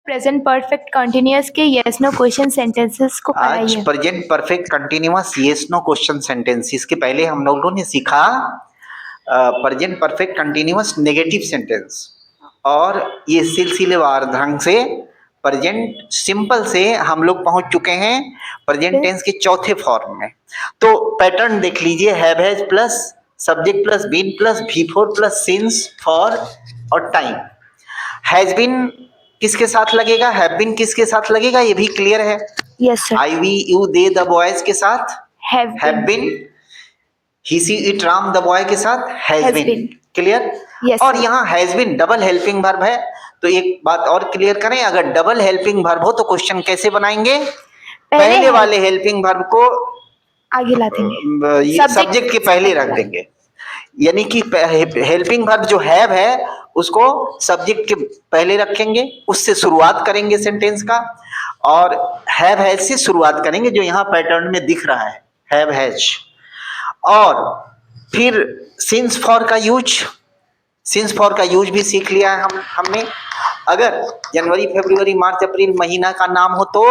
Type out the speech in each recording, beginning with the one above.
Present perfect continuous के yes no question sentences को आज पढ़ाइए। Present perfect continuous yes no question sentences के पहले हम लोगों ने सीखा present perfect continuous negative sentence, और ये सिलसिलेवार ढंग से प्रेजेंट सिंपल से हम लोग पहुंच चुके हैं प्रेजेंट टेंस के चौथे फॉर्म में। तो पैटर्न देख लीजिए, have has plus subject plus been plus V4 plus since for और टाइम। हैज बीन किसके साथ लगेगा, हैव बीन किसके साथ लगेगा, ये भी क्लियर है। Yes sir. I we you they the boys के साथ have been, he she it Ram the boy के साथ हैज बीन। क्लियर? Yes, और sir. यहाँ has been double helping verb है। तो एक बात और क्लियर करें, अगर डबल हेल्पिंग वर्ब हो तो क्वेश्चन कैसे बनाएंगे? पहले वाले हेल्पिंग वर्ब को आगे ला देंगे, सब्जेक्ट के पहले रख देंगे, यानी कि हेल्पिंग वर्ब जो हैव है उसको सब्जेक्ट के पहले रखेंगे, उससे शुरुआत करेंगे सेंटेंस का, और हैव हैज से शुरुआत करेंगे जो यहाँ पैटर्न में दिख रहा है, हैव हैज। और फिर सिंस फॉर का यूज, सिंस फॉर का यूज भी सीख लिया है हमने। अगर जनवरी फरवरी मार्च अप्रैल महीना का नाम हो तो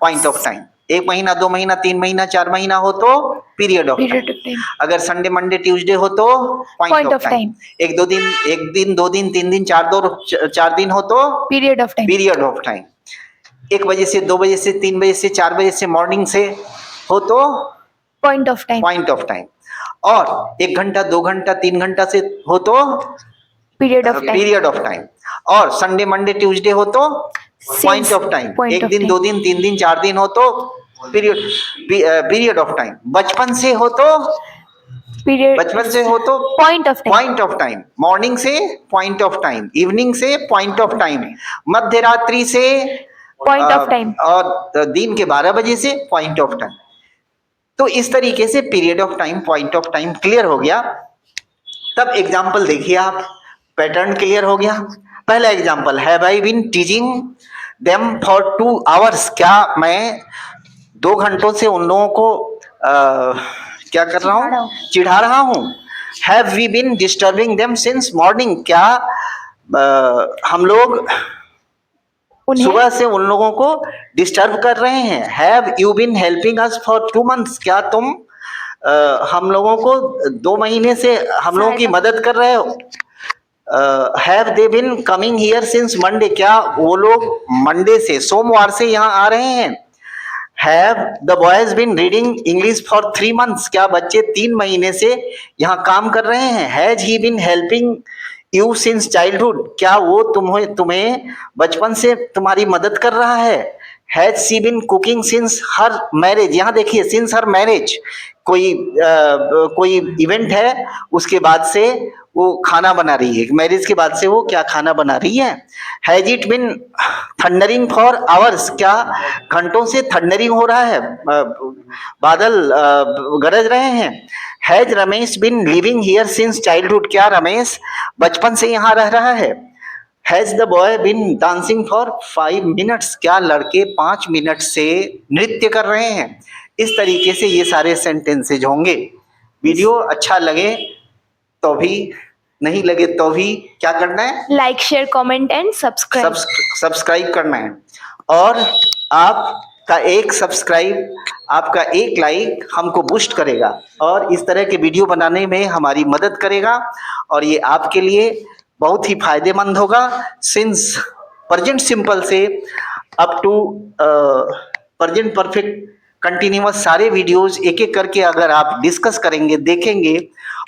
पॉइंट ऑफ टाइम, 1 महीना 2 महीना 3 महीना 4 महीना हो तो पीरियड ऑफ टाइम। अगर संडे मंडे ट्यूसडे हो तो पॉइंट ऑफ टाइम। 1 2 दिन 2 दिन 3 दिन 4 दिन हो तो पीरियड ऑफ टाइम। 1 बजे से 2 बजे से 3 बजे से 4 बजे से मॉर्निंग से हो तो पॉइंट ऑफ टाइम। और 1 घंटा 2 घंटा 3 घंटा से हो तो पीरियड ऑफ टाइम। और संडे मंडे ट्यूसडे हो तो पॉइंट ऑफ टाइम। 1 दिन 2 दिन 3 दिन 4 दिन हो तो पीरियड ऑफ टाइम। बचपन से हो तो पॉइंट ऑफ टाइम। मॉर्निंग से पॉइंट ऑफ टाइम, इवनिंग से पॉइंट ऑफ टाइम, मध्य रात्रि से पॉइंट ऑफ टाइम, और दिन के 12 बजे से पॉइंट ऑफ टाइम। तो इस तरीके से period of time, point of time clear हो गया। तब एग्जाम्पल देखिए आप, पैटर्न क्लियर हो गया। पहला example, have I been teaching them for 2 hours, क्या मैं 2 घंटों से उन लोगों को क्या कर रहा हूँ, चिढ़ा रहा हूँ। Have we been disturbing them since morning, क्या हम लोग सुबह से उन लोगों को डिस्टर्ब कर रहे हैं। Have you been helping us for 2 months, क्या तुम हम लोगों को 2 महीने से हम लोगों की मदद कर रहे हो। Have they been coming here since Monday, क्या वो लोग मंडे से सोमवार से यहाँ आ रहे हैं। Have the boys been reading English for 3 months, क्या बच्चे 3 महीने से यहाँ काम कर रहे हैं। Has he been helping you since childhood, क्या वो तुम्हें बचपन से तुम्हारी मदद कर रहा है। Has she been cooking since her marriage, यहाँ देखिए सिंस हर मैरिज, कोई इवेंट है उसके बाद से वो खाना बना रही है, मैरिज के बाद से वो क्या खाना बना रही है। Has it been thundering for hours, क्या घंटों से थंडरिंग हो रहा है, बादल गरज रहे हैं। Has Ramesh been living here since childhood, क्या रमेश बचपन से यहाँ रह रहा है। Has the boy been dancing for 5 minutes, क्या लड़के 5 मिनट से नृत्य कर रहे हैं। इस तरीके से ये सारे सेंटेंसेज होंगे। वीडियो अच्छा लगे तो भी, नहीं लगे तो भी क्या करना है, like share comment and subscribe करना है। और आपका एक सब्सक्राइब, आपका एक लाइक हमको बूस्ट करेगा और इस तरह के वीडियो बनाने में हमारी मदद करेगा, और ये आपके लिए बहुत ही फायदेमंद होगा। सिंस प्रेजेंट सिंपल से up to present perfect continuous सारे वीडियोस एक एक करके अगर आप डिस्कस करेंगे, देखेंगे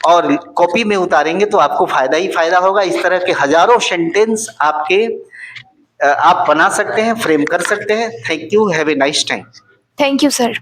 और कॉपी में उतारेंगे तो आपको फायदा ही फायदा होगा। इस तरह के हजारों सेंटेंस आप बना सकते हैं, फ्रेम कर सकते हैं। Thank you, have a nice time. Thank you sir.